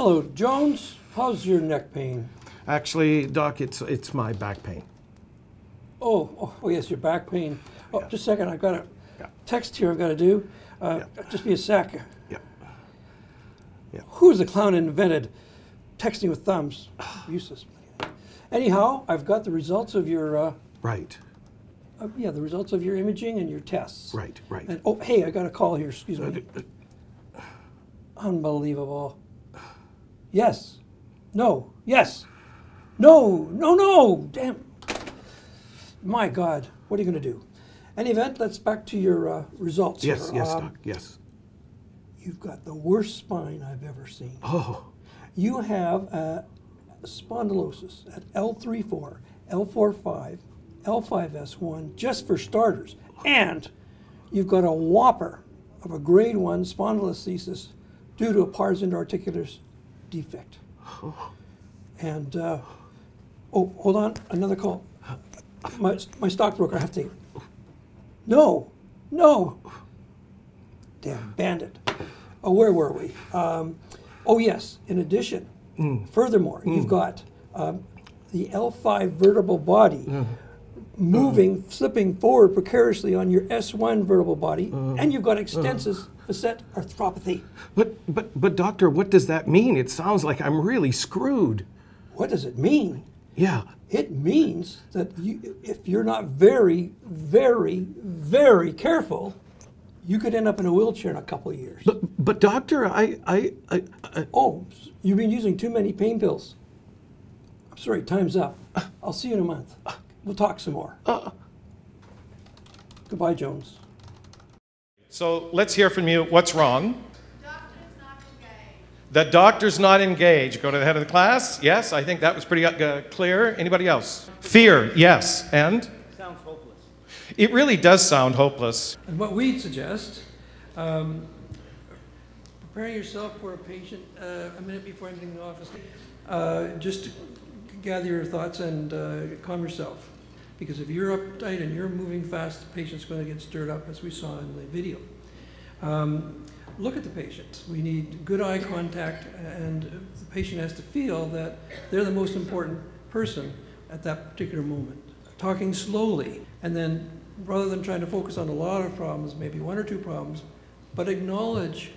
Hello, Jones. How's your neck pain? Actually, Doc, it's my back pain. Oh, yes, your back pain. Oh, Yeah. just a second. I've got a Yeah. text here I've got to do. Just be a sec. Yeah. Yeah. Who's the clown that invented texting with thumbs? Useless. Anyhow, I've got the results of your Right. the results of your imaging and your tests. Right. Right. And oh, hey, I got a call here. Excuse me. Unbelievable. Yes. No. Yes. No. No. No. Damn. My God. What are you going to do? Any event, let's back to your results. Yes. here. Yes, Doc. Yes. You've got the worst spine I've ever seen. Oh. You have spondylosis at L3-4, L4-5, L5S1, just for starters. And you've got a whopper of a grade 1 spondylolisthesis due to a pars interarticularis defect. And, oh, hold on, another call. My stockbroker, I have to take it. No, no. Damn bandit. Oh, where were we? Oh, yes, in addition, furthermore, you've got the L5 vertebral body moving, slipping forward precariously on your S1 vertebral body, and you've got extensive facet arthropathy. But doctor, what does that mean? It sounds like I'm really screwed. What does it mean? Yeah. It means that if you're not very, very, very careful, you could end up in a wheelchair in a couple of years. But doctor, Oh, you've been using too many pain pills. I'm sorry, time's up. I'll see you in a month. We'll talk some more. Goodbye, Jones. So let's hear from you. What's wrong? Doctor's not engaged. The doctor's not engaged. Go to the head of the class. Yes, I think that was pretty clear. Anybody else? Fear, yes. And? Sounds hopeless. It really does sound hopeless. And what we'd suggest, preparing yourself for a patient a minute before entering the office, just gather your thoughts and calm yourself. Because if you're uptight and you're moving fast, the patient's going to get stirred up, as we saw in the video. Look at the patient. We need good eye contact, and the patient has to feel that they're the most important person at that particular moment. Talking slowly, and then rather than trying to focus on a lot of problems, maybe one or two problems, but acknowledge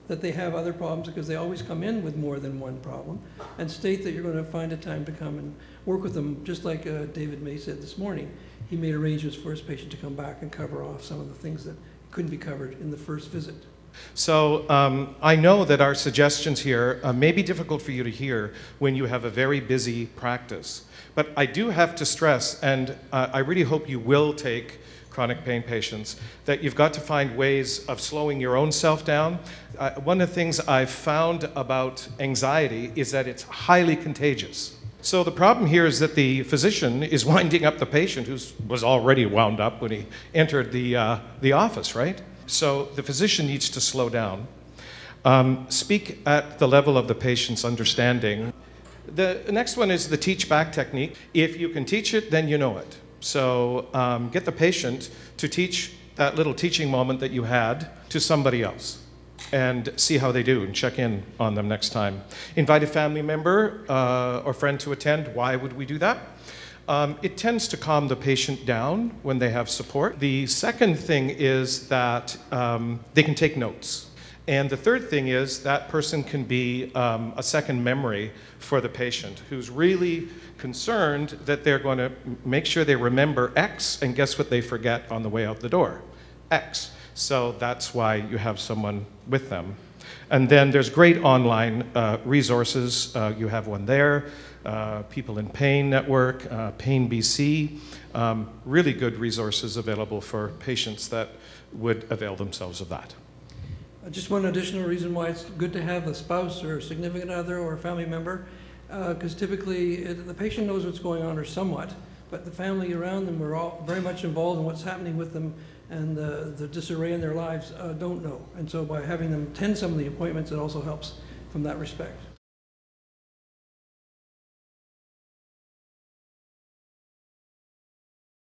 that they have other problems, because they always come in with more than one problem, and state that you're going to find a time to come and work with them, just like David May said this morning. He made arrangements for his patient to come back and cover off some of the things that couldn't be covered in the first visit. So I know that our suggestions here may be difficult for you to hear when you have a very busy practice. But I do have to stress, and I really hope you will take chronic pain patients, that you've got to find ways of slowing your own self down. One of the things I've found about anxiety is that it's highly contagious. So the problem here is that the physician is winding up the patient who was already wound up when he entered the office, right? So the physician needs to slow down. Speak at the level of the patient's understanding. The next one is the teach back technique. If you can teach it, then you know it. So get the patient to teach that little teaching moment that you had to somebody else and see how they do and check in on them next time. Invite a family member or friend to attend. Why would we do that? It tends to calm the patient down when they have support. The second thing is that they can take notes. And the third thing is that person can be a second memory for the patient who's really concerned that they're going to make sure they remember X, and guess what they forget on the way out the door? X. So that's why you have someone with them. And then there's great online resources. You have one there, People in Pain Network, Pain BC, really good resources available for patients that would avail themselves of that. Just one additional reason why it's good to have a spouse or a significant other or a family member, because typically the patient knows what's going on, or somewhat, but the family around them are all very much involved in what's happening with them, and the disarray in their lives don't know. And so by having them attend some of the appointments, it also helps from that respect.